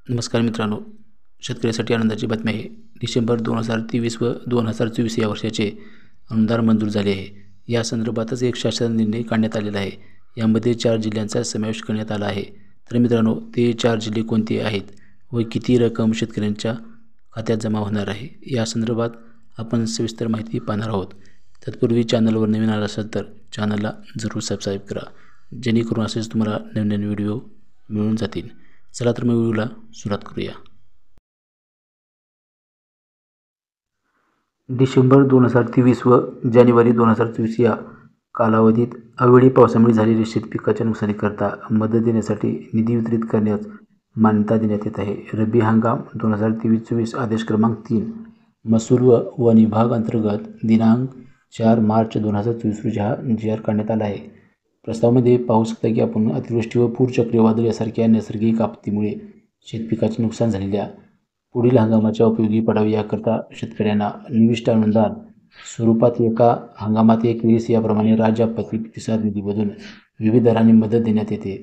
नमस्कार मित्रांनो, शेतकऱ्यासाठी आनंदाची बातमी आहे. डिसेंबर 2023 व 2024 या वर्षाचे अनुदान मंजूर झाले आहे. या संदर्भातच एक शासन निर्णय काढण्यात आलेला आहे. यामध्ये 4 जिल्ह्यांचा समावेश करण्यात आला आहे. तर मित्रांनो, ते 4 जिल्हे कोणते आहेत व किती रक्कम शेतकऱ्यांच्या खात्यात जमा होणार आहे, या संदर्भात आपण सविस्तर माहिती पाहणार आहोत. तत्पूर्वी चॅनलवर नवीन आला असाल तर चॅनलला जरूर सबस्क्राईब करा, जेणेकरून असेच तुम्हाला नवीन व्हिडिओ मिळून जातील. चला तर मग व्हिडिओला सुरुवात करूया. डिसेंबर 2023 व जानेवारी 2024 या कालावधीत अवेळी पावसामुळे झालेल्या शेतपिकाच्या नुकसानीकरता मदत देण्यासाठी निधी वितरित करण्यास मान्यता देण्यात येत आहे. रब्बी हंगाम 2023-24 आदेश क्रमांक 3 महसूल व वन विभाग अंतर्गत दिनांक 4 मार्च 2024 रोजी हा GR काढण्यात आला आहे. प्रस्तावामध्ये पाहू शकता की आपण अतिवृष्टी व पूर चक्रीवादळ यासारख्या नैसर्गिक आपत्तीमुळे शेतपिकाचे नुकसान झालेल्या पुढील हंगामाच्या उपयोगी पडावे याकरता शेतकऱ्यांना निविष्ट अनुदान स्वरूपात एका हंगामात एक वेळेस याप्रमाणे राज्य आपत्ती प्रतिसाद निधीमधून विविध दराने मदत देण्यात येते.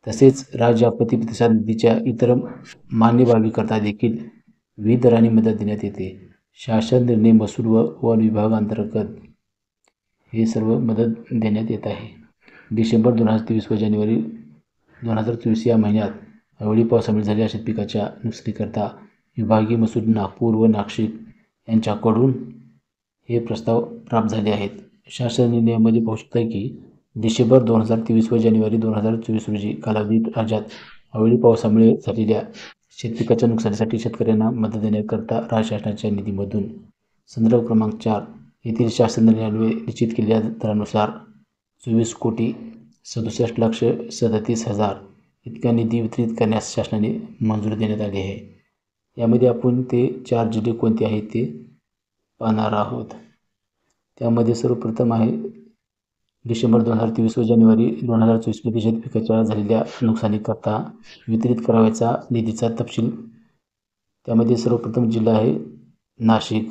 तसेच राज्य आपत्ती प्रतिसाद निधीच्या इतर मान्य बाबीकरता देखील विविध दराने मदत देण्यात येते. शासन निर्णय महसूल व वन विभागांतर्गत हे सर्व मदत देण्यात येत आहे. डिसेंबर 2023 व जानेवारी 2024 या महिन्यात अवेळी पावसामुळे झालेल्या शेतपिकाच्या नुकसानीकरता विभागीय महसूल नागपूर व नाशिक यांच्याकडून हे प्रस्ताव प्राप्त झाले आहेत. शासन निर्णयामध्ये पाहू शकता की डिसेंबर 2023 व जानेवारी 2024 रोजी कालावधीत राज्यात अवेळी पावसामुळे झालेल्या शेतपिकाच्या नुकसानीसाठी शेतकऱ्यांना मदत देण्याकरता राज्य शासनाच्या निधीमधून संदर्भ क्रमांक 4 येथील शासन निर्णयान्वये निश्चित केलेल्या दरानुसार 24,67,37,000 इतका निधी वितरित करण्यास शासनाने मंजुरी देण्यात आली आहे. यामध्ये आपण ते 4 जिल्हे कोणते आहेत ते पाहणार आहोत. त्यामध्ये सर्वप्रथम आहे डिसेंबर 2023 व जानेवारी 2024 मध्ये शेतपिकाच्या झालेल्या नुकसानीकरता वितरित करावयाचा निधीचा तपशील. त्यामध्ये सर्वप्रथम जिल्हा आहे नाशिक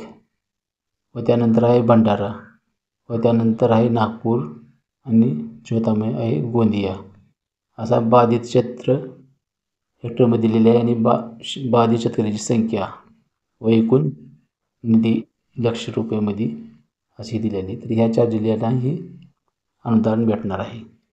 व त्यानंतर आहे भंडारा व त्यानंतर आहे नागपूर आणि चौथा आहे गोंदिया. असा बाधित क्षेत्र हेक्टरमध्ये दिलेले आहे आणि बाधित शेतकऱ्याची संख्या व एकूण निधी ₹1,00,000 अशी दिलेली. तर ह्या 4 जिल्ह्यांना हे अनुदान भेटणार आहे.